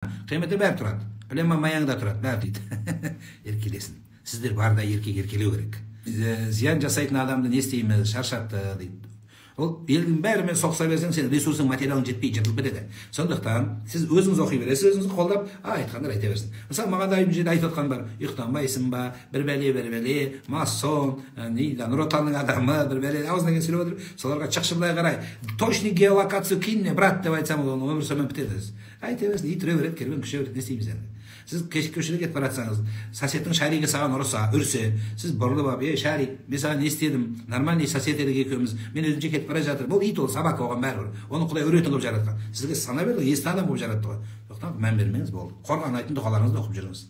Кыймматы бәрі тұрады. Білем маяңда тұрады, бәрі дейді. Еркелесін. Сіздер барда еркек еркелеу керек. Зиян жасайтын адамды не істейміз, шаршатты дейді. Ол елдің бәрімен соқса берсең, сен ресурсың, материалың жетпей жыртылып кетеді. Сондықтан сіз өзіңіз оқи бересіз, өзіңізді қолдап, айтқандар айта берсін. Мысалы, маған да жерде айтып отқан бар, ұйықтанбайсың ба, бір бәле, масон, Нұр Отанның адамы, бір бәле, аузына келген сөйлеп отыр, соларға чықшылай қарай, точный геолокацию кине, брат деп айтсам, оны өмір сүрмен бітеді. Айта берсін, ит үре береді, кербен күше береді, не істейміз енді. Сіз көшеде кетіп бара жатсаңыз, соседтің шаригі саған үрсе, сіз бұрылып алып, шарик, мен саған не істедім, нормальный сосед едік екеуміз, мен өзімше кетіп бара жатырмын. Ол ит, ол собака, оған бәрібір. Оны Құдай үретін қылып жаратқан. Сізге сана берді, есті адам болып жаратты ғой. Сондықтан мән бермеңіз, болды. Қорғанайтын дұғаларыңызды оқып жүріңіз.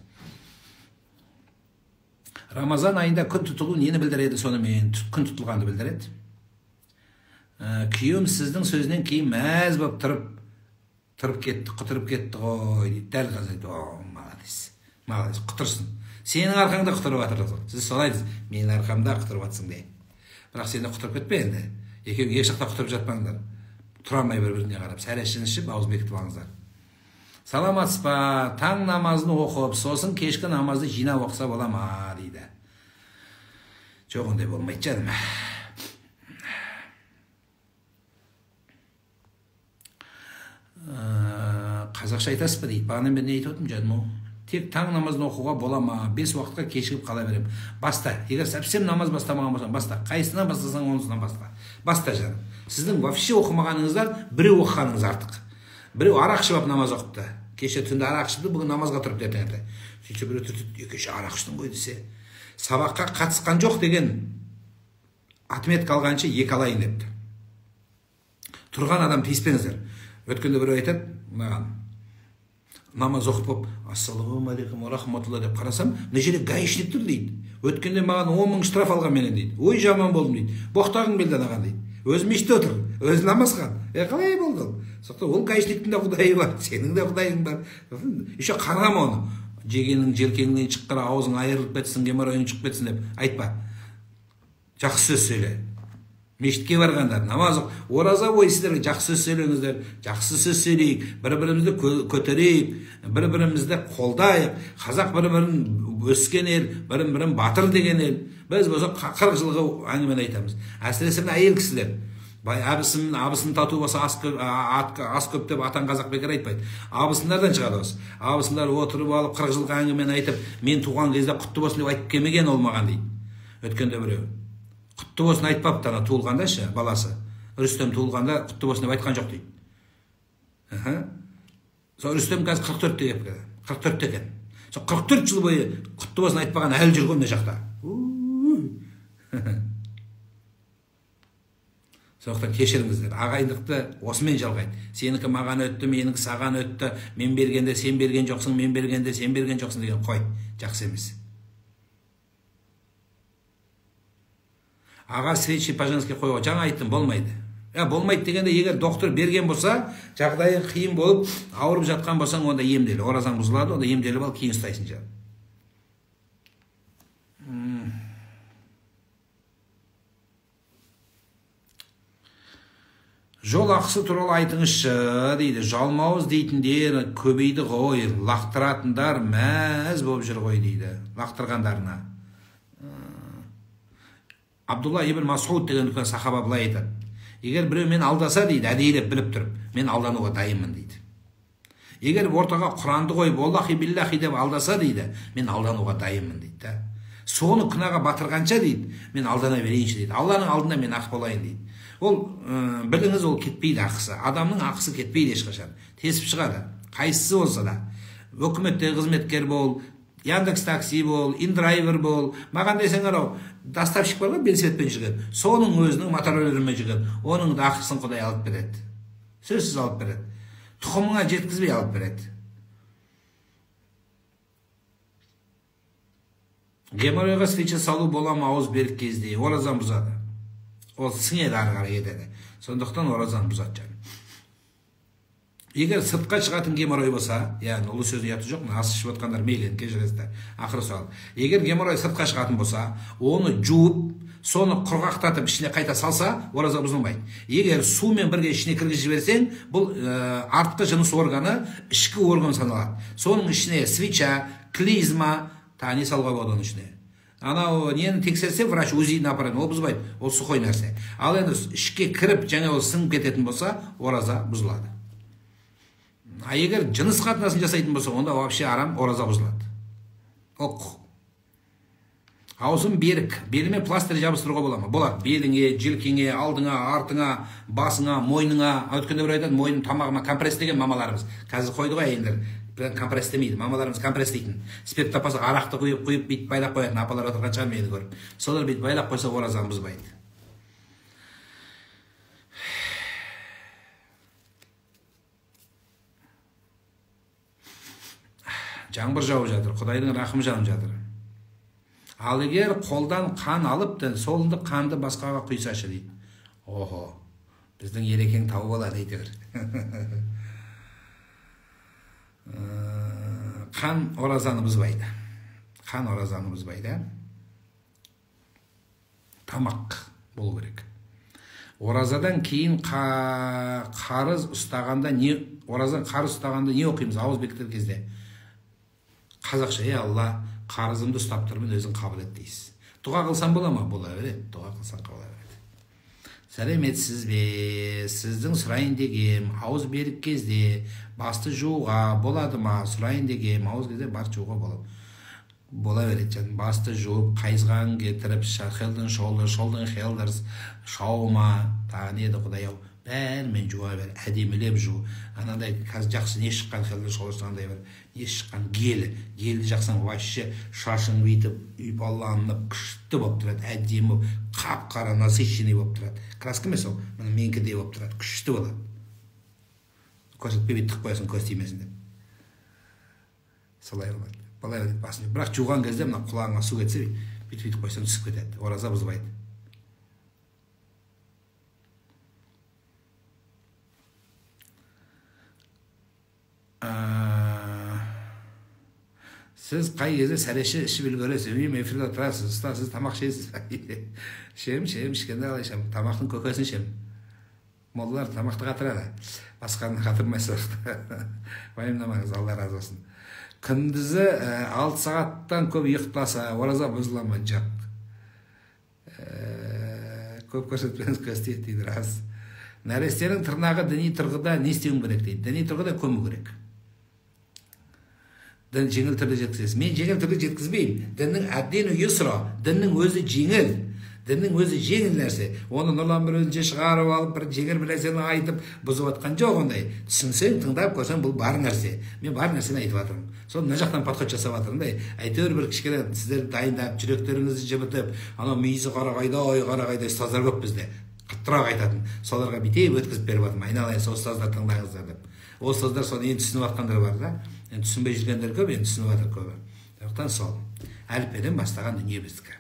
Рамазан айында күн тұтылу нені білдіреді сонымен? Күн тұтылғанды білдіреді. Күйеуім сіздің сөзінен кейін мәз болып құтырып кетті ғой дейді. Дәл қазір айтты, молодец, құтырсын. Сенің арқаңда құтырып жатыр. Сіз солай дейсіз, менің арқамда құтырып жатсың дейді. Бірақ сен де құтырып кетпе енді. Екеуің екі жақта құтырып жатпаңдар. Тұра алмай бір-біріне қарап, сәресін ішіп, ауыз бекітіп алыңыздар. Саламатсыз ба, таң намазын оқып, сосын кешкі намазды жинап оқыса бола ма дейді. Жоқ, ондай болмайды жаным. Қазақша айтасыз ба дейді. Бағана мен не айтып отырмын жаным? Тек таң намазын оқуға бола ма? 5 уақытқа кешігіп қала берем. Баста. Егер совсем намаз бастамаған болсаң, баста. Қайсынан бастасаң, онысынан баста. Баста жаным. Сіздің вообще оқымағаныңыздан біреу оқығаныңыз артық. Біреу арақ ішіп намаз оқыпты. Кеше түнде арақ ішіпті, бүгін намазға тұрып ертеңді. Сөйтсе біреу түртіп, кеше арақ іштің ғой десе. Сабаққа қатысқан жоқ деген отметка алғанша 2 алайын депті. Тұрған адам тиіспеңіздер. Өткенде біреу айтады, маған намаз оқып болып, ассалаумағалейкум рахматулла деп қарасам, мына жерде гаишник тұр дейді. Өткенде маған 10 000 штраф алған менен дейді. Ой, жаман болдым дейді. Боқтағың келді анаған дейді. Өзім мешітте отыр, өзі намазхан. Қалай болды ол? Сондықтан ол гаишниктің де құдайы бар, сенің де құдайың бар. Еще қарама оны. Жегенің желкеңнен шыққыра, аузың айырылып кетсін, геморройың шығып кетсін деп айтпа. Жақсы сөз сөйле. Мешітке барғандар, намаз оқып, ораза бойы сіздерге жақсы сөз сөйлеңіздер, жақсы сөз сөйлейік, бір-бірімізді көтерейік, бір-бірімізді қолдайық. Қазақ бір-бірін өскен ел, бір-бірін батыр деген ел. Біз болса 40 жылғы әңгімені айтамыз. Әсіресе әйел кісілер. Абысын тату болса ас көп деп атан қазақ бекер айтпайды. Абысындардан шығады осы. Абысындар отырып алып 40 жылғы әңгімені айтып, мен туған кезде құтты болсын деп айтып келмеген ол маған дейді. Өткенде біреу құтты болсын айтпапты, ана туылғанда ше, баласы. Рүстем туылғанда құтты болсын деп айтқан жоқ дейді. Сол Рүстем қазір 44-те екен. 44-те екен. Сол 44 жыл бойы құтты болсын айтпаған әлі жүр ғой мына жақта. Сондықтан кешіріңіздер. Ағайындықты осымен жалғайды. Сенікі маған өтті, менікі саған өтті, мен бергенде сен берген жоқсың, мен бергенде сен берген жоқсың деген қой. Жақсы емес. Аға встречи по-женски қойға жаңа айттым, болмайды. Болмайды дегенде, егер доктор берген болса, жағдайы қиын болып, ауырып жатқан болсаң, онда емделі. Оразаң бұзылады, онда емделіп ал, кейін ұстайсың жаңа. Жол ақысы туралы айтыңызшы дейді. Жалмауыз дейтіндер көбейді ғой, лақтыратындар мәз болып жүр ғой дейді. Лақтырғандарына. Абдулла ибн Масуд деген үлкен сахаба былай айтады. Егер біреу мен алдаса дейді, әдейілеп біліп тұрып, мен алдануға дайынмын дейді. Егер ортаға Құранды қойып, Аллахи биллахи деп алдаса дейді, мен алдануға дайынмын дейді. Соны күнәға батырғанша дейді, мен алдана берейінші дейді. Алланың алдында мен ақ болайын дейді. Ол біліңіз, ол кетпейді ақысы. Адамның ақысы кетпейді ешқашан. Тесіп шығады. Қайсысы болса да. Өкіметте қызметкер бол, Яндекс такси бол, индрайвер бол. Маған десең арау, доставщик бар ғой, велосипедпен жүрген. Соның өзінің мотороллерімен жүрген. Оның да ақысын Құдай алып береді. Сөзсіз алып береді. Тұқымыңа жеткізбей алып береді. Геморройға свеча салу бола ма ауыз берік кезде? Оразан бұзады. Ол сіңеді ары қарай етеді. Сондықтан оразан бұзады жаным. Егер сыртқа шығатын геморрой болса, яғни ұлы сөздің ұяты жоқ, ас ішіп отқандар мейлі, кешіресіздер, ақыры суал. Егер геморрой сыртқа шығатын болса, оны жуып, соны құрғақтатып ішіне қайта салса, ораза бұзылмайды. Егер сумен бірге ішіне кіргізіп жіберсең, бұл артқы жыныс органы ішкі орган саналады. Соның ішіне свеча, клизма, тағы не салуға болады оның ішіне. Анау нені тексерсе, врач УЗИ-ні апарады, ол бұзбайды, ол сухой нәрсе. Ал енді ішке кіріп, жаңа ол сіңіп кететін болса, ораза бұзылады. А егер жыныс қатынасын жасайтын болса, онда вообще арам, ораза бұзылады. Оқ. Аузын берік, беліме пластырь жабыстыруға бола ма? Болады. Беліңе, желкеңе, алдыңа, артыңа, басыңа, мойныңа. Өткенде бір айтады, мойның тамағыма компресс деген мамаларымыз. Қазір қойды ғой әйелдер. Компресс демейді. Мамаларымыз компресс дейтін. Спирт таппаса арақты құйып, бейт байлап қоятын. Апалар отырған шығар мені көріп. Солар бейт байлап қойса оразаны бұзбайды. Жаңбыр жауып жатыр, Құдайдың рахымы жанып жатыр. Ал егер қолдан қан алып, солынды қанды басқаға құйсашы дейді. Охо, біздің ерекең тауып алады дейді. Қан оразаны бұзбайды. Қан оразаны бұзбайды. Тамақ болу керек. Оразадан кейін қарыз ұстағанда не оқимыз ауыз бекітер кезде? Қазақша, Алла, қарызымды ұстап тұрмын, өзің қабыл ет дейсіз. Дұға қылсам бола ма? Бола береді. Дұға қылсаң қабыл береді. Сәлеметсіз бе? Сіздің сұрайын дегем, ауыз берік кезде басты жууға болады ма? Сұрайын дегем, ауыз кезде бар жууға болады. Бола береді жан. Басты жуып, қайызған кетіріп, шолдың хелдерс, шаума, тағы неді Құдай ау. Бәрімен жуа бер, әдемілеп жу. Анандай қазір жақсы не шыққан хелдер шолыстағандай бір, не шыққан гелді жақсан вообще шашың бүйтіп, үйпаланып, күшті болып тұрады, әдемі, қап-қара, насыщенный болып тұрады. Краска емес ол, менікідей болып тұрады, күшті болады. Көрсетпе бүйтіп қоясың, көз тимесін деп. Солай болады. Балай өтеді басын. Бірақ жуған кезде мына құлағыңа су кетсе, бүйтіп қойсаң түсіп кетеді. Ораза бұзбайды. Сіз қай кезде сәреше ішіп үлгересіз, эфирде тұрасыз, сіз тамақ жейсіз. Шем, ішкенде қалай шем, тамақтың көкесін шем. Моллар тамақты қатырады, басқаны қатырмайсыз. Уайымдамаңыз, Алла разы болсын. Күндізі 6 сағаттан көп ұйықтаса, ораза бұзыла ма? Жоқ. Көп көрсетпеңіз көз тиеді дейді, рас. Нәрестенің тырнағы діни тұрғыда не істеуім керек дейді. Діни тұрғыда көму керек. Дін жеңіл түрде жеткізесіз. Мен жеңіл түрде жеткізбеймін. Діннің әдден ұйысыра, діннің өзі жеңіл. Діннің өзі жеңіл нәрсе. Оны нұрлан бір өзінше шығарып алып, бір жеңіл бір нәрсені айтып, бұзып атқан жоқ ондай. Түсінсең, тыңдап көрсең, бұл бар нәрсе. Мен бар нәрсені айтып жатырмын. Сол мына жақтан подход жасап жатырмын. Әйтеуір бір кішкене сіздер дайындап, жүректеріңізді жібітіп, анау мүйізі қарағайдай ұстаздар көп бізде. Қаттырақ айтатын. Соларға бүйтіп өткізіп беріп жатырмын. Айналайын, сол ұстаздар тыңдаңыздар деп. Ол ұстаздар соны енді түсініп жатқандар бар да. Енді түсінбей жүргендер көп, енді түсініп жатыр көбі. Сондықтан сол. Әліппеден бастаған дүние біздікі.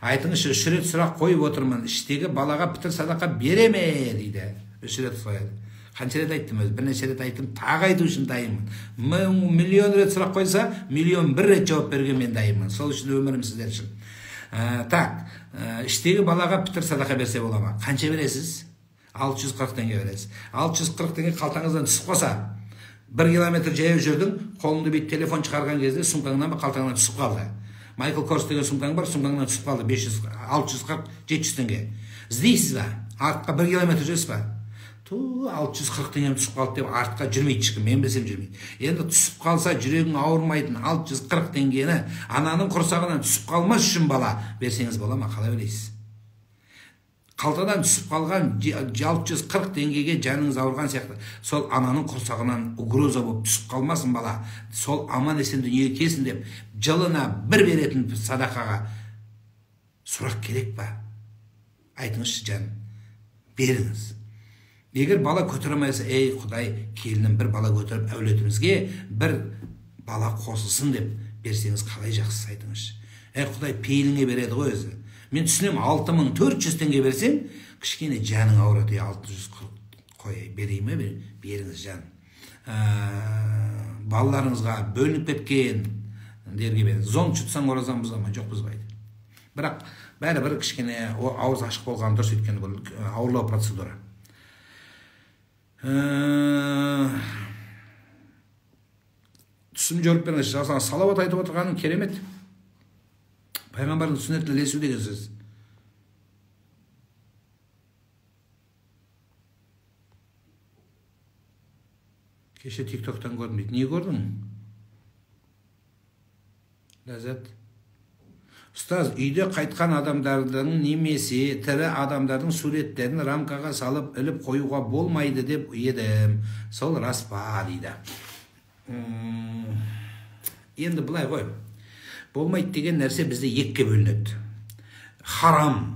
Айтыңызшы, 3 рет сұрақ қойып отырмын. Іштегі балаға пітір садақа бере ме дейді. 3 рет қояды. Қанша рет айттым өзі? Бірнеше рет айттым, тағы айту үшін дайынмын. Миллион рет сұрақ қойса, миллион 1 рет жауап беруге мен дайынмын. Сол үшін өмірім сіздер үшін. Так, іштегі балаға пітір садақа берсе бола ма? Қанша бересіз? 640 теңге бересіз. 640 теңге қалтаңыздан түсіп қалса, 1 километр жаяу жүрдің, қолыңды бет телефон шығарған кезде сумкаңнан ба қалтаңнан түсіп қалды. Майкл Корс деген сумкаң бар, сумкаңнан түсіп қалды 640-700 теңге. Іздейсіз ба? Артқа 1 километр жүрсіз ба? 640 теңгем түсіп қалды деп артқа жүрмейді ешкім, мен білсем жүрмейді. Енді түсіп қалса жүрегің ауырмайтын 640 теңгені ананың құрсағынан түсіп қалмас үшін бала берсеңіз бола ма? Қалай ойлайсыз? Қалтадан түсіп қалған 640 теңгеге жаныңыз ауырған сияқты. Сол ананың құрсағынан угроза болып түсіп қалмасын бала. Сол аман есен дүниеге келсін деп жылына 1 беретін садақаға сұрақ керек па? Айтыңызшы жаным, беріңіз. Егер бала көтермейсе, ей Құдай, келінім бір бала көтеріп әулетімізге бір бала қосылсын деп берсеңіз қалай жақсы, айтыңызшы. Құдай пейіліңе береді ғой өзі. Мен түсінем 6400 теңге берсең, кішкене жаның ауырады, 640 қой, берейін ме? Беріңіз жаным. балаларыңызға бөлініп кеткен дерге зон жұтсаң оразан бұзама, жоқ бұзбайды. Бірақ бәрібір кішкене ауыз ашық болған дұрыс, өйткені бұл ауырлау процедура. Түсім жорып беріңіз, салауат айтып отырғаның керемет. Пайғамбардың сүннетіне ілесу деген сөз. Кеше тиктоктан көрдім дейді. Не көрдің? Ләззат. Ұстаз, үйде қайтқан адамдардың немесе тірі адамдардың суреттерін рамкаға салып іліп қоюға болмайды деп едім. Сол рас па дейді. Енді бұлай ғой. Болмайды деген нәрсе бізде екіге бөлінеді. Харам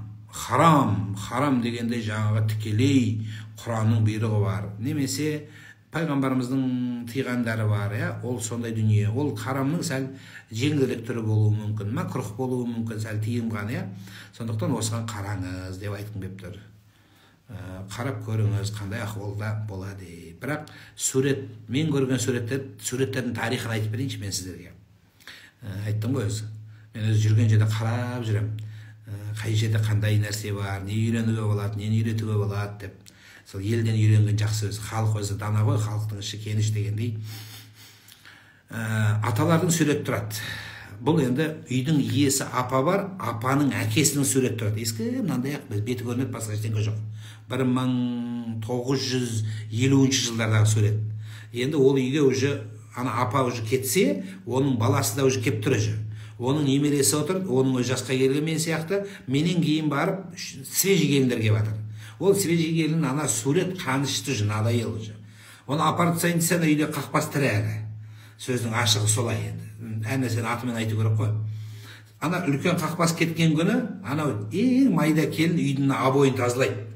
дегенде жаңағы тікелей Құранның бұйрығы бар. Немесе пайғамбарымыздың тыйғандары бар, ол сондай дүние. Ол харамның сәл жеңілірек түрі болуы мүмкін, макрух болуы мүмкін, сәл тыйылған, сондықтан осыған қараңыз деп айтқым келіп тұр. Қарап көріңіз, қандай ахуалда болады. Бірақ мен көрген суреттердің тарихын айтып берейінші мен сіздерге. Айттым ғой өзі. Мен өзі жүрген жерде қарап жүрем. Қай жерде қандай нәрсе бар, не үйренуге болады, нені үйретуге болады деп. Сол елден үйренген жақсы өзі. Халық өзі дана ғой, халықтың іші кеніш дегендей. Аталардың сурет тұрады. Бұл енді үйдің иесі апа бар, апаның әкесінің сурет тұрады. Ескі мынандай біз беті көрінеді, басқа ештеңе жоқ. 1950 жылдардағы сурет. Енді ол үйге уже апа уже кетсе, оның баласы да уже кеп тұр уже. Оның немересі отыр, оның жасқа келген мен сияқты, менен кейін барып свежий келіндер кеп жатыр. Ол свежий келін ана сурет қанышты жүн, надоел уже. Оны апарып сайын десе, үйде қақпас тірі әлі. Сөздің ашығы солай енді. Әр нәрсені атымен айту керек қой. Ана үлкен қақпас кеткен күні, анау ең майда келін үйдің обойын тазалайды.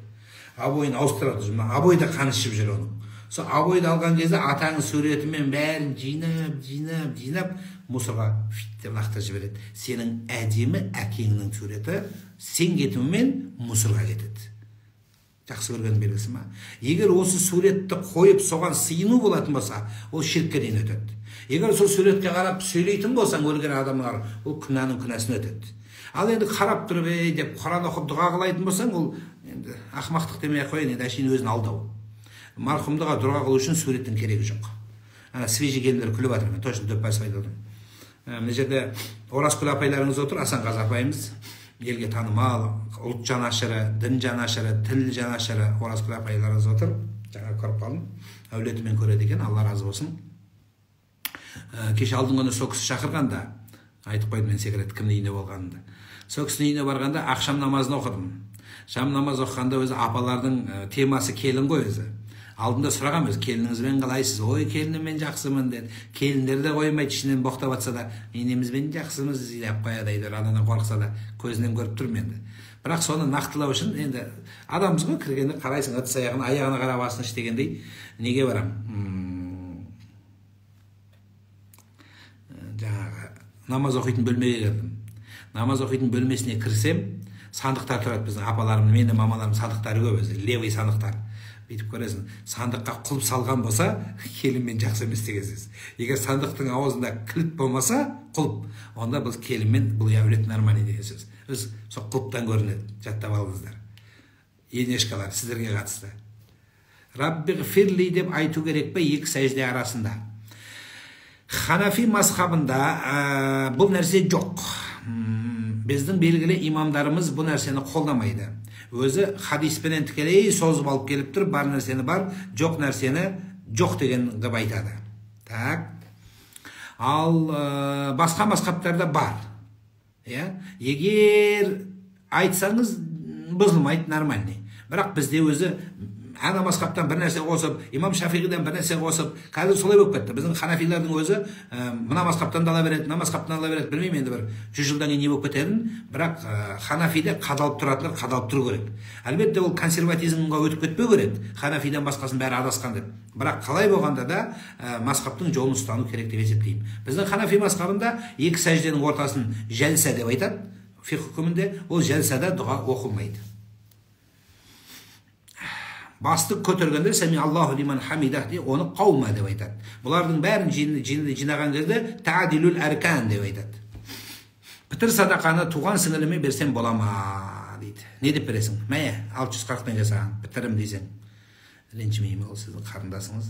Обойын ауыстырады. Обойда қанышып жүр оның. Сол обойды алған кезде атаңның суретімен бәрін жинап, мусорға деп лақтырып жібереді. Сенің әдемі әкеңнің суреті сен кетумен мусорға кетеді. Жақсы көрген белгісі ма? Егер осы суретті қойып соған сыйыну болатын болса, ол ширкке дейін өтеді. Егер сол суретке қарап сөйлейтін болсаң, өлген адамдар, ол күнәнің күнәсін өтеді. Ал енді қарап тұрып деп Құран оқып дұға қылайтын болсаң, ол енді ақымақтық демей ақ қояйын, енді әшейін өзін алдау. Марқұмдыға дұға қылу үшін суреттің керегі жоқ. Ана свежий келіндер күліп жатыр, мен точно дөп басып айтып отырмын. Мына жерде Оразкүл апайларыңыз отыр, Асанғазы апайымыз. Елге танымал, ұлт жанашыры, дін жанашыры, тіл жанашыры Оразкүл апайларыңыз отыр. Жаңа көріп қалдым. Әулетімен көреді екен, Алла разы болсын. Кеше алдыңғы күні сол кісі шақырғанда, айтып қойдым мен секрет кімнің үйінде болғанымды. Сол кісінің үйіне барғанда ақшам намазын оқыдым. Шам намаз оқығанда өзі апалардың темасы келін ғой өзі. Алдында сұрағам өзі, келініңізбен қалайсыз? Ой, келініммен жақсымын деді. Келіндер де қоймайды, ішінен боқтап атса да, енемізбен жақсымыз деп қояды, анадан қорықса да, көзінен көріп тұрмын енді. Бірақ соны нақтылау үшін енді адамбыз ғой, кіргенде қарайсың, ыдыс аяғына қарап асыныш дегендей, неге барам? Жаңағы намаз оқитын бөлмеге кірдім. Намаз оқитын бөлмесіне кірсем, сандықтар тұрады біздің апаларым, менің мамаларым сандықтары көп өзі, левый сандықтар. Бүйтіп көресің, сандыққа құлып салған болса, келінмен жақсы емес деген сөз. Егер сандықтың аузында кілт болмаса, құлып, онда біз келінмен бұл әулет нормальный деген сөз. Біз сол құлыптан көрінеді, жаттап алыңыздар. Енешкалар сіздерге қатысты. Раббиғфирли деп айту керек пе екі сәжде арасында? Ханафи мазхабында бұл нәрсе жоқ. Біздің белгілі имамдарымыз бұл нәрсені қолдамайды. Өзі хадиспенен тікелей созып алып келіп тұр, бар нәрсені бар, жоқ нәрсені жоқ деген деп айтады. Так. Ал басқа мазхабтарда бар. Егер айтсаңыз бұзылмайды, нормальный. Бірақ бізде өзі ана мазхабтан бір нәрсе қосып, имам Шафиғиден бір нәрсе қосып, қазір солай болып кетті. Біздің ханафилардың өзі мына мазхабтан ала береді, мына мазхабтан ала береді, білмеймін енді бір 100 жылдан кейін не болып кетерін, бірақ ханафиде қадалып тұратындар қадалып тұру керек. Әлбетте ол консерватизмға өтіп кетпеу керек. Ханафиден басқасын бәрі адасқан деп. Бірақ қалай болғанда да мазхабтың жолын ұстану керек деп есептеймін. Біздің ханафи мазхабында екі сәжденің ортасын жәлса деп айтады. Фиқх үкімінде ол жәлсада дұға оқылмайды. басты көтергенде сами Аллаху лиман хамидах деп оны қаума деп айтады. Бұлардың бәрін жинаған кезде таадилул аркан деп айтады. Пітір садақаны туған сіңіліме берсем бола ма дейді. Не деп бересің? Мә, 640-тан жасаған бітірім дейсің. Ренжімейме, ол сіздің қарындасыңыз.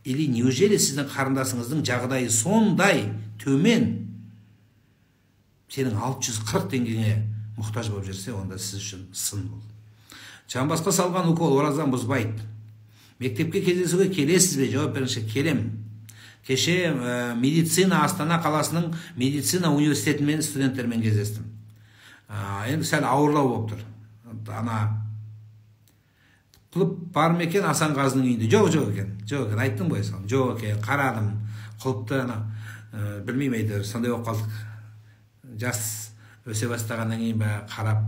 Или неужели сіздің қарындасыңыздың жағдайы сондай төмен, сенің 640 теңгеңе мұқтаж болып жүрсе, онда сіз үшін сын бол. Жамбасқа салған укол оразан бұзбайды. Мектепке кездесуге келесіз бе? Жауап беріңізші, келем. Кеше медицина, Астана қаласының медицина университетімен студенттермен кездестім. Енді сәл ауырлау болып тұр. Ана құлып бар ма екен Асанғазының үйінде? Жоқ екен. Айттым ғой сон. Жоқ екен. Қарадым. Құлыпты білмеймін әйтеуір, сондай болып қалдық. Жас өсе бастағаннан кейін бе қарап,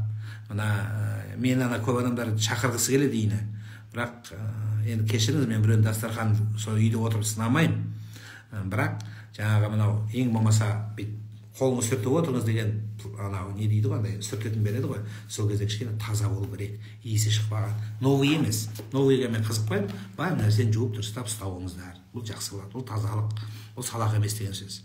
мен көп адамдарды шақырғысы келеді үйіне. Бірақ енді кешіріңіз, мен біреудің дастархан сол үйде отырып сынамаймын. Бірақ жаңағы мынау ең болмаса қолыңыз сүртіп отырыңыз деген не дейді ғой, сүртетін береді ғой. Сол кезде кішкене таза болу керек, иісі шықпаған. Новый емес. Новыйға мен қызықпаймын. Бар нәрсені жуып дұрыстап ұстауыңыздар. Бұл жақсы болады. Бұл тазалық. Бұл салақ емес деген сөз.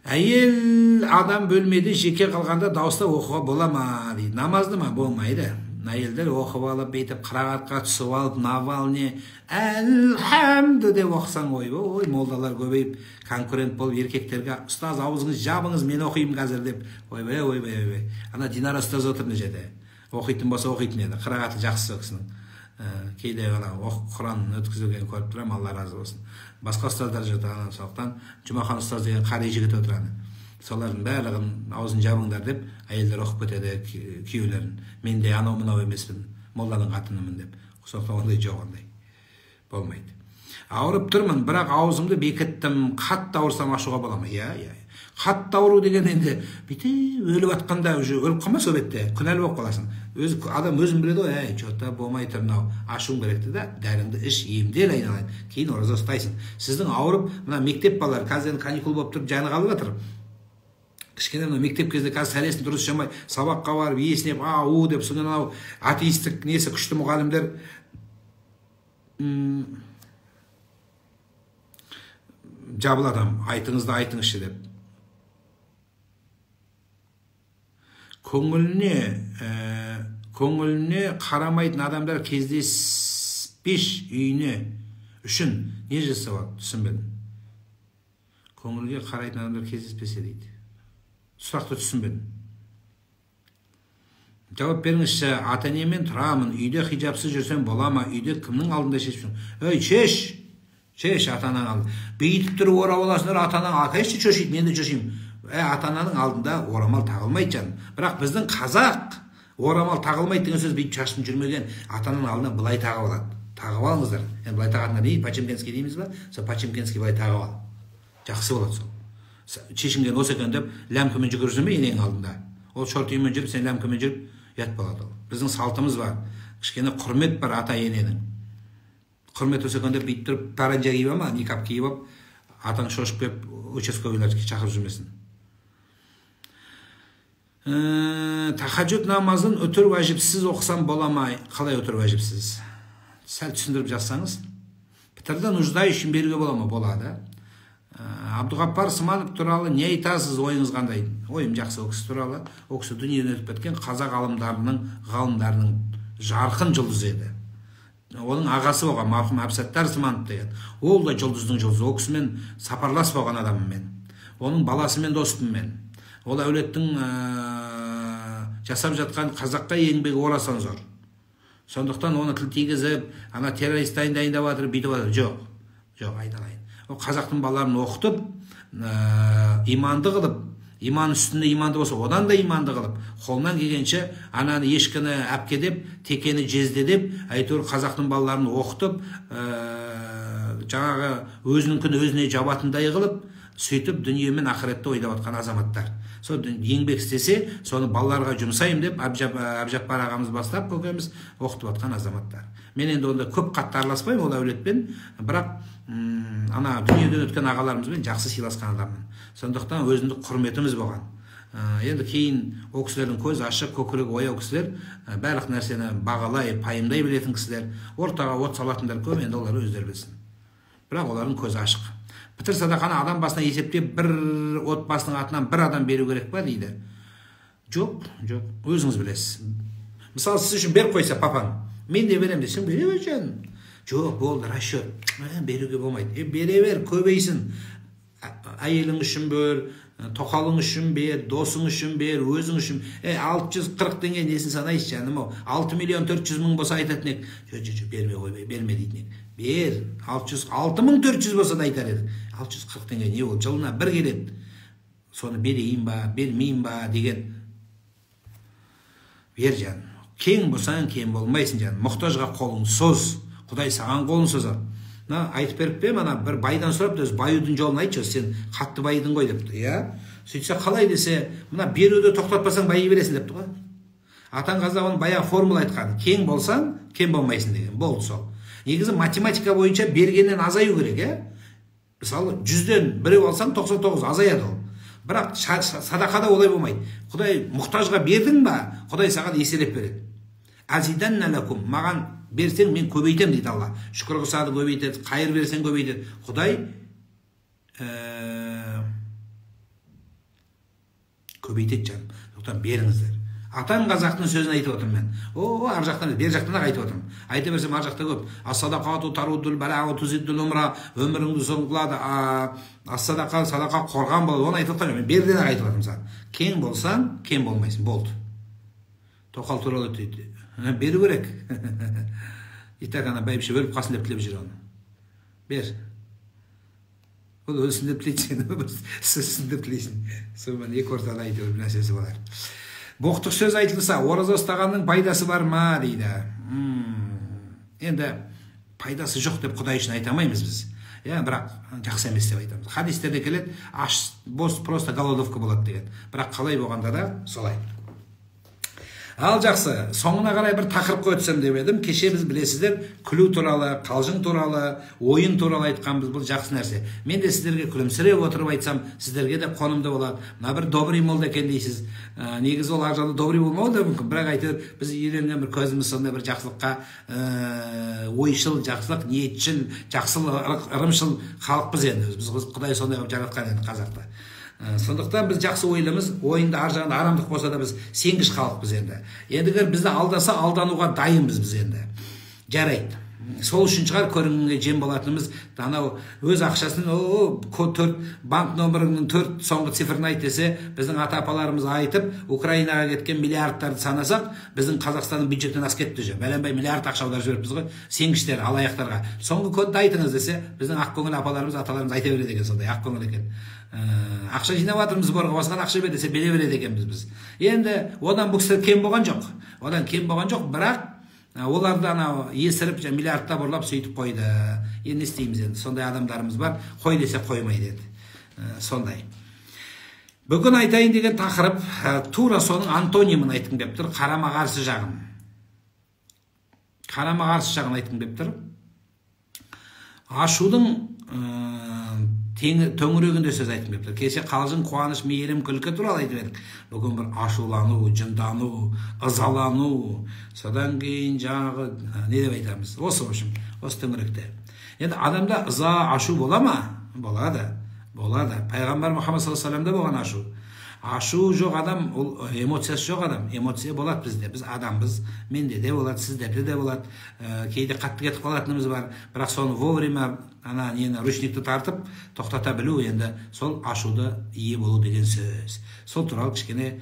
Әйел адам бөлмеде жеке қалғанда дауыстап оқуға бола ма дейді. Намазды ма? Болмайды. Әйелдер оқып алып, бейтіп қырағатқа түсіп алып, навалне әлхамды деп оқысаң, ой, молдалар көбейіп, конкурент болып еркектерге, ұстаз аузыңыз жабыңыз, мен оқимын қазір деп, ойбай. Ана Динара ұстаз отыр мына жерде. Оқитын болса оқитын еді. Қырағаты жақсы кісінің. Кейде Құран өткізілген көріп тұрамын, Алла разы болсын. Басқа ұстаздар жатыр, сондықтан Жұмахан ұстаз деген қари жігіт отырады. Солардың барлығын аузын жабыңдар деп, әйелдер оқып кетеді күйеулерін. Мен де анау мынау емеспін, молданың қатынымын деп. Сондықтан ондай жоқ, ондай болмайды. Ауырып тұрмын, бірақ аузымды бекіттім, қатты ауырсам ашуға бола ма? Иә. Қатты ауру деген енді өліп жатқанда өліп қалмас ол бетте, күнәлі болып қаласың. Адам өзін біледі ғой, жота болмай тұр мынау, ашуың керекті да, дәріңді іш, емдел айналайын, кейін ораза ұстайсың. Сіздің ауырып, мына мектеп балалар қазір каникул болып тұрып жаны қалып жатыр. Кішкене мектеп кезде қазір сәлесін дұрыс жамай, сабаққа барып, есінеп, ау деп, содан анау атеистік несі күшті мұғалімдер жабыл адам, айтыңызды айтыңызшы деп. Көңіліне қарамайтын адамдар кездеспеш үйіне үшін не жасауы түсінбедім. Көңілге қарайтын адамдар кездеспесе дейді. Сұрақты түсінбедім. Жауап беріңізші, ата-енемен тұрамын, үйде хижапсыз жүрсем бола ма? Үйде кімнің алдында шешпін? Шеш ата-ананың алдында. Бейтіп тұрып орап аласыңдар, ата-анаң конечно шошиды, мен де шошимын. Ата-ананың алдында орамал тағылмайды жаным. Бірақ біздің қазақ орамал тағылмайды деген сөз бүйтіп шашын жүрмеген, ата-ананың алдына былай тағып алады. Тағып алыңыздар. Енді былай тағатындар не? Почемкенский дейміз ба? Сол Почемкенский былай тағып ал. Жақсы болады сол. Шешінген осы екен деп, ләмкімен жүгірсің бе енең алдында? Ол шортимен жүріп, сен ләмкімен жүріп, ят болады ол. Біздің салтымыз бар. Кішкене құрмет бар ата-ененің. Құрмет осы екен деп, бүйтіп тұрып, паранжа киіп ама, никап киіп ап, атаң шошып кеп, участковыйлар шақырып жүрмесін. Тахаджуд намазын өтір уәжіпсіз оқысам бола ма? Қалай өтір уәжіпсіз? Сәл түсіндіріп жазсаңыз. Пітірді нуждающим беруге бола ма? Болады. Абдуғаппар Сманов туралы не айтасыз, ойыңыз қандай? Ойым жақсы, ол кісі туралы. Ол кісі дүниеден өтіп кеткен қазақ ғалымдарының жарқын жұлдыз еді. Оның ағасы болған марқұм Әбсаттар Сманов деген. Ол да жұлдыздың жұлдызы. Ол кісімен сапарлас болған адамым мен. Оның баласымен достым мен. Ол әулеттің жасап жатқан қазаққа еңбегі орасан зор. Сондықтан оны тіл тигізіп, ана террорист дайындап жатыр, бүйтіп жатыр. Жоқ, айналайын. Ол қазақтың балаларын оқытып, иманды қылып, иман үстінде иманды болса, одан да иманды қылып, қолынан келгенше ананы ешкіні әпкедеп, текені жездедеп, әйтеуір қазақтың балаларын оқытып, жаңағы өзінің күні өзіне жабатындай қылып, сөйтіп дүниемен ақыретті ойлап жатқан азаматтар. Сол еңбек істесе, соны балаларға жұмсаймын деп, Әбжаппар ағамыз бастап, көкеміз оқытып жатқан азаматтар. Мен енді онда көп қатты араласпаймын ол әулетпен, бірақ ана дүниеден өткен ағаларымызбен жақсы сыйласқан адаммын. Сондықтан өзіндік құрметіміз болған. Енді кейін о кісілердің көзі ашық, көкірегі ояу кісілер, барлық нәрсені бағалай, пайымдай білетін кісілер, ортаға от салатындар көп, енді олар өздері білсін. Бірақ олардың көзі ашық. Пітір садақаны адам басына есептеп, бір отбасының атынан бір адам беру керек па дейді. Жоқ, өзіңіз білесіз. Мысалы, сіз үшін беріп қойса папаң, мен де берем десең, бере бер жаным. Жоқ, болды, расчет. Беруге болмайды. Бере бер, көбейсін. Әйелің үшін бер, тоқалың үшін бер, досың үшін бер, өзің үшін. 640 теңге несін санайсыз жаным, 6 миллион 400 мың болса айтатын ек. Жоқ, берме қойбай, берме дейтін ек. Бер, 6400 болса да айтар едік. 640 теңге не ол, жылына бір келеді. Соны берейін ба, бермейін ба деген. Бер жаным. Кең болсаң, кең болмайсың жаным. Мұқтажға қолың соз. Құдай саған қолын созады. Айтып беріп пе, мана бір байдан сұрап, өзі баюдың жолын айтшы, сен қатты байыдың ғой депті. Сөйтсе қалай десе, мына беруді тоқтатпасаң байы бересің депті ғой. Атаң Қазағын баяғы формула айтқан, кең болсаң, кең болмайсың деген. Болды сол. Негізі математика бойынша бергеннен азаю керек, Мысалы, 100-ден біреу алсаң 99 азаяды ол. Бірақ садақада олай болмайды. Құдай мұқтажға бердің ба, Құдай саған еселеп береді. Азиданна лакум, маған берсең мен көбейтем дейді Алла. Шүкір қылсады көбейтеді, қайыр берсең көбейтеді. Құдай көбейтеді жаным. Сондықтан беріңіздер. Атаң Қазақтың сөзін айтып отырмын мен. Ар жақтан, бер жақтан да айтып отырмын. Айта берсем ар жақта көп. Ас-садақату тарудул балағу тузиддул умра, өміріңді ұзын қылады. Ас-садақа, садақа қорған болады. Оны айтып отырмын. Мен берден айтып отырмын саған. Кең болсаң, кең болмайсың. Болды. Тоқал туралы дейді. Беру керек. Итак, ана бәйбіше өліп қасын деп тілеп жүр оны. Бер. Ол өлсін деп тілейсің, сізсін деп тілейсің. Сонымен екі ортада айтып бір нәрсесі болар. Боқтық сөз айтылса, ораза ұстағанның пайдасы бар ма дейді. Енді пайдасы жоқ деп Құдай үшін айтамаймыз біз. Бірақ жақсы емес деп айтамыз. Хадистерде келеді, аш бос просто голодовка болады деген. Бірақ қалай болғанда да солай. Ал жақсы, соңына қарай бір тақырыпқа өтсем деп едім. Кеше біз білесіздер, күлу туралы, қалжың туралы, ойын туралы айтқанбыз, бұл жақсы нәрсе. Мен де сіздерге күлімсіреп отырып айтсам, сіздерге де қонымды болады. Мына бір добрый молда екен дейсіз. Негізі ол ар жағында добрый болмауы да мүмкін, бірақ әйтеуір біз үйренген бір көзіміз сондай бір жақсылыққа, ойшыл, жақсылық, ниетшіл, ырымшыл халықпыз енді. Біз Құдай сондай қылып жаратқан енді қазақта. Сондықтан біз жақсы ойлымыз, ойында ар жағында арамдық болса да біз сенгіш халықпыз енді. Ендігер бізді алдаса алдануға дайынбыз біз енді. Жарайды. Сол үшін шығар көрінгенге жем болатынымыз, анау өз ақшасын банк номерінің 4 соңғы цифрын айт десе, біздің ата-апаларымыз айтып, Украинаға кеткен миллиардтарды санасақ, біздің Қазақстанның бюджетінен асып кетті же. Бәленбай миллиард ақша аударып жіберіппіз ғой, сенгіштер, алаяқтарға. Соңғы кодты айтыңыз десе, біздің ақкөңіл апаларымыз, аталарымыз айта береді екен, сондай ақкөңіл екен. Ақша жинап жатырмыз борға, осыған ақша бер десе бере береді екенбіз біз. Енді одан бұл кісілер кем болған жоқ. Одан кем болған жоқ, бірақ оларды анау есіріп миллиардтап ұрлап сөйтіп қойды. Енді не істейміз енді? Сондай адамдарымыз бар, қой десе қоймайды енді. Сондай. Бүгін айтайын деген тақырып тура соның антонимін айтқым деп тұр, қарама-қарсы жағын. Қарама-қарсы жағын айтқым деп тұр. Ашудың төңірегінде сөз айтқым деп тұр. Кеше қалжың, қуаныш, мейірім, күлкі туралы айтып едік. Бүгін бір ашулану, жындану, ызалану, содан кейін жаңағы не деп айтамыз? Осы төңіректе. Енді адамда ыза, ашу бола ма? Болады. Пайғамбар Мұхаммад саллаллаху алейхи вассаламда болған ашу. Ашу жоқ адам, ол эмоциясы жоқ адам. Эмоция болады бізде. Біз адамбыз. Менде де болады, сіздерде де болады. Кейде қатты кетіп қалатынымыз бар. Бірақ соны вовремя ручникті тартып, тоқтата білу енді сол ашуды ие болу деген сөз. Сол туралы кішкене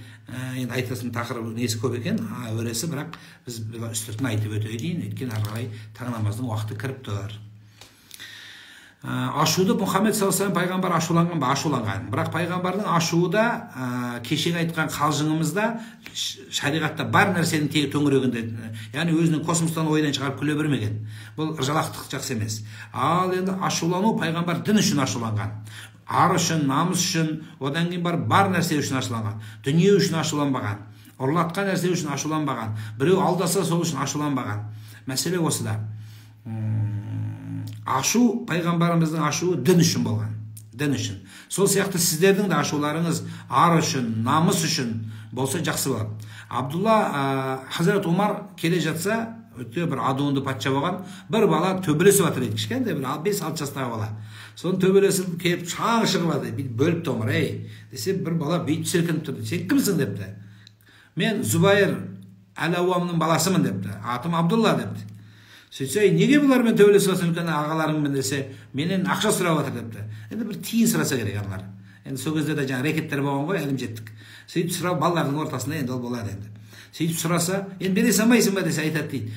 енді айтасын тақырып несі көп екен, өресі, бірақ біз үстіртін айтып өтейін, өйткені ары қарай таң намаздың уақыты кіріп тұр. Ашуды Мұхаммед саллаллаху алейхи пайғамбар ашуланған ба? Ашуланған. Бірақ пайғамбардың ашуы да кешегі айтқан қалжыңымызда шариғатта бар нәрсенің төңірегінде, яғни өзінің космостан ойдан шығарып күле бермеген. Бұл ыржалақтық жақсы емес. Ал енді ашулану пайғамбар дін үшін ашуланған. Ар үшін, намыс үшін, одан кейін бар нәрсе үшін ашуланған. Дүние үшін ашуланбаған. Ұрлатқан нәрсе үшін ашуланбаған. Біреу алдаса сол үшін ашуланбаған. Мәселе осыда. Ашу, пайғамбарымыздың ашуы дін үшін болған. дін үшін. Сол сияқты сіздердің де ашуларыңыз ар үшін, намыс үшін болса жақсы болады. Абдулла Хазірет Умар келе жатса, өте бір адуынды патша болған, бір бала төбелесіп жатыр еді, кішкентай бір 5-6 жастағы бала. Соны төбелесіп келіп шаң шығып жатыр, бүйтіп бөліпті Омар, десе бір бала бүйтіп сілкініп тұрды. Сен кімсің депті. Мен Зубайыр әл-Ауамның баласымын депті. Атым Абдулла депті. Сөйтсе, неге бұлармен төбелесіп жатыр үлкен ағаларыңмен десе, менен ақша сұрап жатыр депті. Енді бір тиын сұраса керек аналар. Енді сол кезде де жаңа рекеттер болған ғой, әлім жеттік. Сөйтіп сұрап балалардың ортасында енді ол болады енді. Сөйтіп сұраса, енді бере салмайсың ба десе айтады дейді.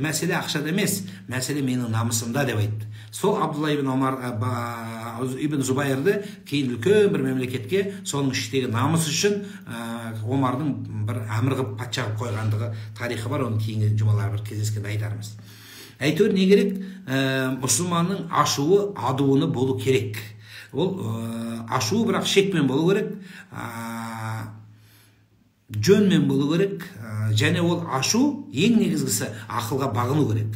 Мәселе ақшада емес, мәселе менің намысымда деп айтты. Сол Абдулла ибн Зубайырды кейін үлкен бір мемлекетке соның іштегі намысы үшін Омардың бір әмір қылып патша қылып қойғандығы тарихы бар, оны кейінгі жұмалар бір кездескенде айтармыз. Әйтеуір не керек? Мұсылманның ашуы, адуыны болу керек. Ол ашуы бірақ шекпен болу керек, жөнмен болу керек, және ол ашу ең негізгісі ақылға бағыну керек.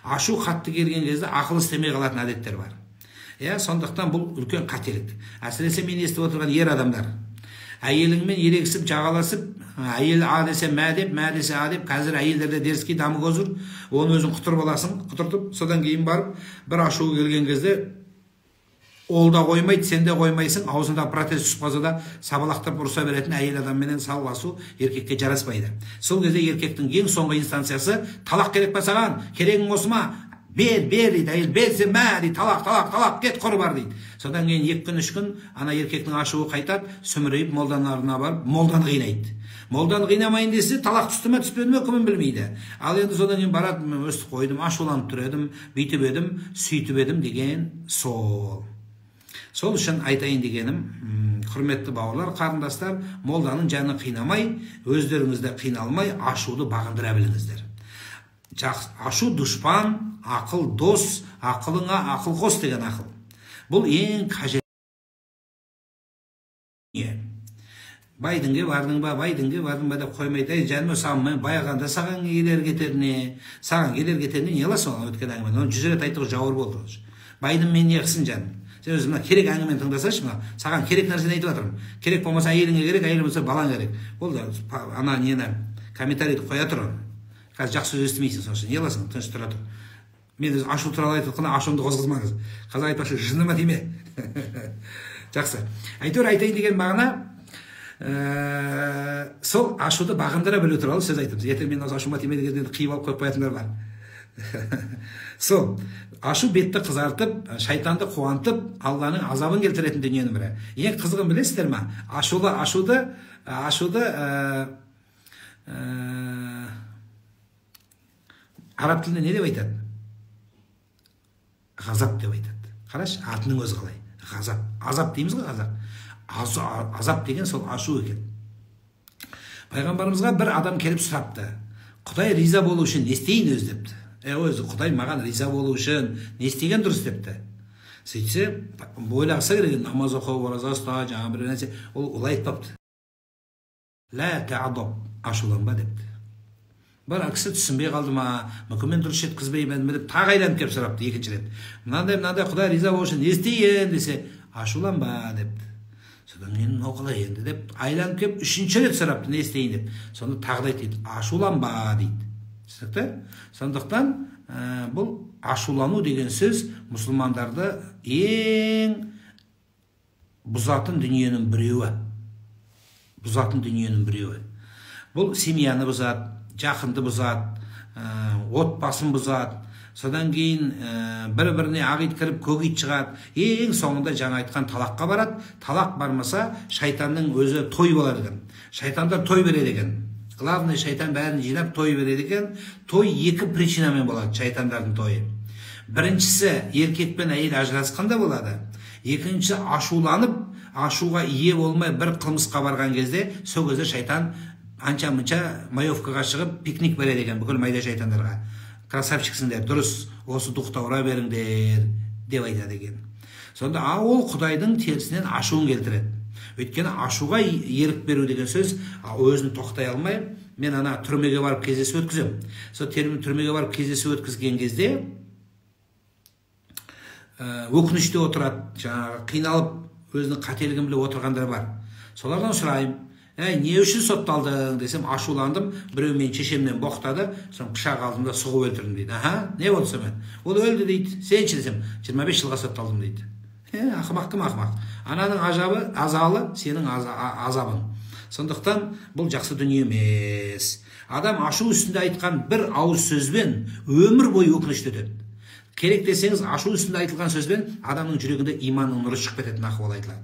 Ашу қатты келген кезде ақыл істемей қалатын әдеттер бар. Сондықтан бұл үлкен қателік. Әсіресе мен естіп отырған ер адамдар әйеліңмен ерегісіп жағаласып, әйел а десе мә деп, мә десе а деп, қазір әйелдерде деріске дамып отыр, оны өзің құтырып аласың, құтыртып, содан кейін барып бір ашуы келген кезде ол да қоймайды, сен де қоймайсың, аузында протез түсіп қалса да сабалақтап ұрса беретін әйел адамменен салғасу еркекке жараспайды. Сол кезде еркектің ең соңғы инстанциясы талақ керек па саған, керегің осы ма? Бер дейді, әйел берсе мә дейді, талақ, кет құр бар дейді. Содан кейін 2 күн 3 күн ана еркектің ашуы қайтады, сүмірейіп молданарына барып, молдан қинайды. Молдан қинамайын десе, талақ түсті ме түспеді ме кімін білмейді. Ал енді содан кейін барады, мен өстіп қойдым, ашуланып тұр едім, бүйтіп едім, сөйтіп едім деген сол. Сол үшін айтайын дегенім, құрметті бауырлар, қарындастар, молданың жаны қинамай, өздеріңізді қиналмай, ашуды бағындыра біліңіздер. Ашу дұшпан, ақыл дос, ақылыңа ақыл қос деген ақыл. Бұл ең қажет. Байдыңге бардың ба деп қоймайды. Жаным саған баяғанда саған келер кетеріне не аласың оған өткен әңгіме. Оны 100 рет айтып жауыр болды. Байдың мен не қылсын жаным. Сен өзі керек әңгімені тыңдасашы, саған керек нәрсені айтып жатырмын. Керек болмаса әйеліңе керек, әйел болса балаң керек. Ол да ана нені комментарийді қоя тұр. Қазір жақсы сөз естімейсің, сонша не аласың, тыныш тұра тұр. Мен өзі ашу туралы айтып қана ашуымды қозғызмаңыз. Қазір айтпақшы, жыныма тиме. Жақсы. Әйтеуір айтайын деген мағына сол ашуды бағындыра білу туралы сөз айтамыз. Ертең мен осы ашуыма тиме дегенде қиып алып қойып қоятындар бар. Сол ашу бетті қызартып, шайтанды қуантып, Алланың азабын келтіретін дүниенің бірі. Ең қызығын білесіздер ме? Ашуды араб тілінде не деп айтады? Ғазап деп айтады. Қараш, атының өзі қалай? Ғазап. Азап дейміз ғой, ғазап. Азап деген сол ашу екен. Пайғамбарымызға бір адам келіп сұрапты. Құдай риза болу үшін не істейін өз депті. Өзі Құдай маған риза болу үшін не істеген дұрыс депті. Сөйтсе, ойлағысы керек, намаз оқу, ораза ұста, жаңа бір нәрсе, ол олай айтпапты. Лә тәъдаб, ашуланба депті. Бір кісі түсінбей қалды ма, мүмкін мен дұрыс жеткізбеймін деп тағы айданып келіп сұрапты екінші рет. Мынандай Құдай риза болу үшін не істейін десе, ашуланба депті. Содан кейін оқылай енді деп айданып келіп үшінші рет сұрапты, не істейін деп. Сонда тағы да айтады, ашуланба дейді. Сондықтан бұл ашулану деген сөз мұсылмандарды ең бұзатын дүниенің біреуі. Бұл семьяны бұзады, жақынды бұзады, отбасын бұзады. Содан кейін бір-біріне ағит кіріп көгит шығады. Ең соңында жаңа айтқан талаққа барады. Талақ бармаса шайтанның өзі той болады екен. Шайтандар той береді екен. Главный шайтан бәрін жинап той береді екен. Той 2 причинамен болады, шайтандардың тойы. Біріншісі еркек пен әйел ажырасқанда болады. Екіншісі ашуланып, ашуға ие болмай бір қылмысқа барған кезде, сол кезде шайтан анша-мұнша маевкаға шығып пикник береді екен бүкіл майда шайтандарға. Красавчиксіңдер, дұрыс, осы дұқта ұра беріңдер деп айтады екен. Сонда ол Құдайдың терісінен ашуын келтіреді. Өйткені ашуға ерік беру деген сөз өзін тоқтай алмай, мен ана түрмеге барып кездесу өткізем. Сол түрмеге барып кездесу өткізген кезде өкініште отырады, жаңағы қиналып өзінің қателігін біліп отырғандар бар. Солардан сұрайым, не үшін сотталдың десем, ашуландым, біреу мен шешемнен боқтады, соң пышақ алдым да сұғып өлтірдім дейді. Не болды сонымен? Ол өлді дейді. Сен ше десем, 25 жылға сотталдым дейді. Ақымақ кім ақымақ? Ананың азалы сенің азабың. Сондықтан бұл жақсы дүние емес. Адам ашу үстінде айтқан бір ауыз сөзбен өмір бойы өкініште өтеді. Керек десеңіз, ашу үстінде айтылған сөзбен адамның жүрегінде иманның нұры шығып кететін ахуал айтылады.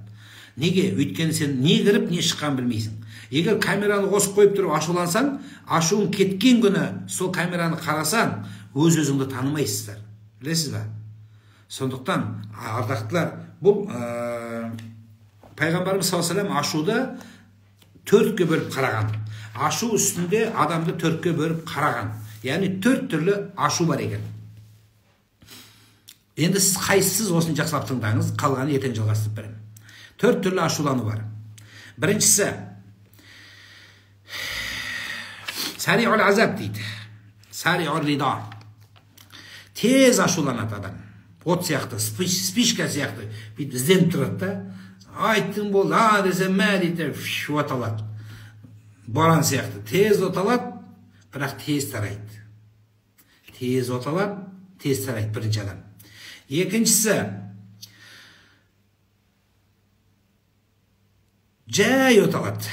Неге? Өйткені сен не кіріп, не шыққан білмейсің. Егер камераны қосып қойып тұрып ашулансаң, ашуың кеткен күні сол камераны қарасаң, өз өзіңді танымайсыздар. Білесіз ба? Сондықтан, ардақтылар, бұл пайғамбарымыз саллаллаху алейхи ва саллям ашуды төртке бөліп қараған. Ашу үстінде адамды төртке бөліп қараған. Яғни төрт түрлі ашу бар екен. Енді сіз қайсыз осыны жақсылап тыңдаңыз, қалғаны ертең жалғастырып беремін. Төрт түрлі ашулану бар. Біріншісі, сариғул азаб дейді. Сариғул рида. Тез ашуланады адам. От сияқты, спичка сияқты. Бүйтіп ізденіп тұрады да. Айттың болды, десем, дейді, от алады. Боран сияқты. Тез от алады, бірақ тез тарайды. Тез от алады, тез тарайды бірінші адам. Екіншісі, жай от алады.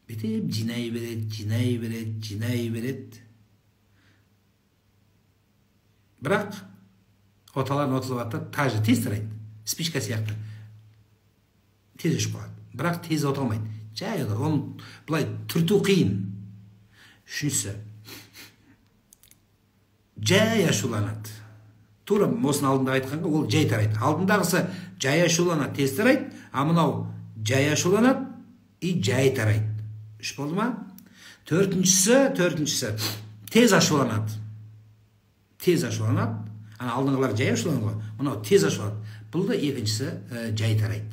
Бетеп, жинай береді. Бірақ, оталарын отылып тажы тез тарайды. Спичка сияқты. Тез өшіп қалады. Бірақ тез оталмайды. Жай от алады. Оны бұлай түрту қиын. Үшіншісі, жай ашуланады. Тура осының алдында айтқанға, ол жай тарайды. Алдындағысы жай ашуланады, тез тарайды, а мынау жай ашуланады и жай тарайды. Үш болды ма? Төртіншісі, тез ашуланады. Тез ашуланады. Ана алдыңғылар жай ашуланады. Мынау тез ашуланады. Бұл да екіншісі жай тарайды.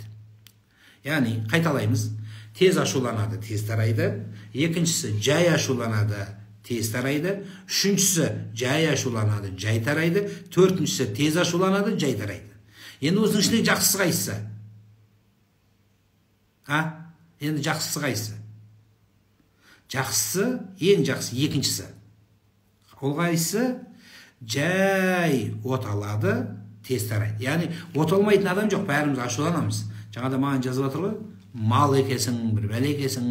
Яғни, қайталаймыз. Тез ашуланады, тез тарайды. Екіншісі жай ашуланады, тез тарайды. Үшіншісі жай ашуланады, жай тарайды. Төртіншісі тез ашуланады, жай тарайды. Енді осының ішінде жақсысы қайсысы? Енді жақсысы қайсысы? Жақсысы, ең жақсы екіншісі. Ол қайсысы? Жай от алады, тез тарайды. Яғни, от алмайтын адам жоқ, бәріміз ашуланамыз. Жаңада маған жазып отыр ғой, мал екесің, бір бәле екесің,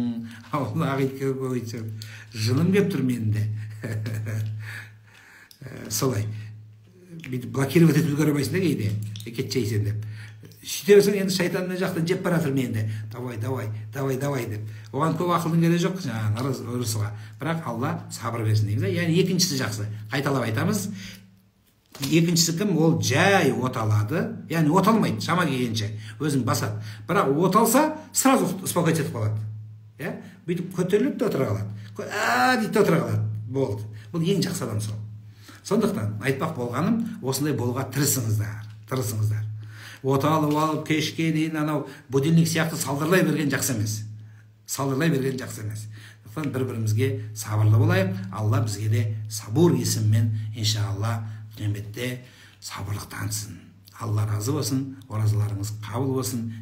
Аллах еткен қойсын. Жыным кеп тұр менде. Солай. Блокировать етіп үлгермейсің да кейде, кетшейсен деп. Сөйте берсең, енді шайтанның жақтан жеп баратыр менде. Давай деп. Оған көп ақылдың керегі жоқ, ұрысуға. Бірақ Алла сабыр берсін дейміз. Яғни екіншісі жақсы. Қайталап айтамыз. Екіншісі кім? Ол жай от алады. Яғни от алмайды, шама келгенше. Өзін басады. Бірақ от алса, сразу успокоить етіп қалады. Бүйтіп көтеріліп те отыра қалады. Дейді те отыра қалады. Болды. Бұл ең жақсы адам сол. Сондықтан айтпақ болғаным, осындай болуға тырысыңыздар. От алып кешке дейін анау будильник сияқты салдырлай берген жақсы емес. Сондықтан бір-бірімізге сабырлы болайық. Алла бізге де сабур есіммен, иншалла, қияметте сабырлық танытсын. Алла разы болсын, оразаларыңыз қабыл болсын.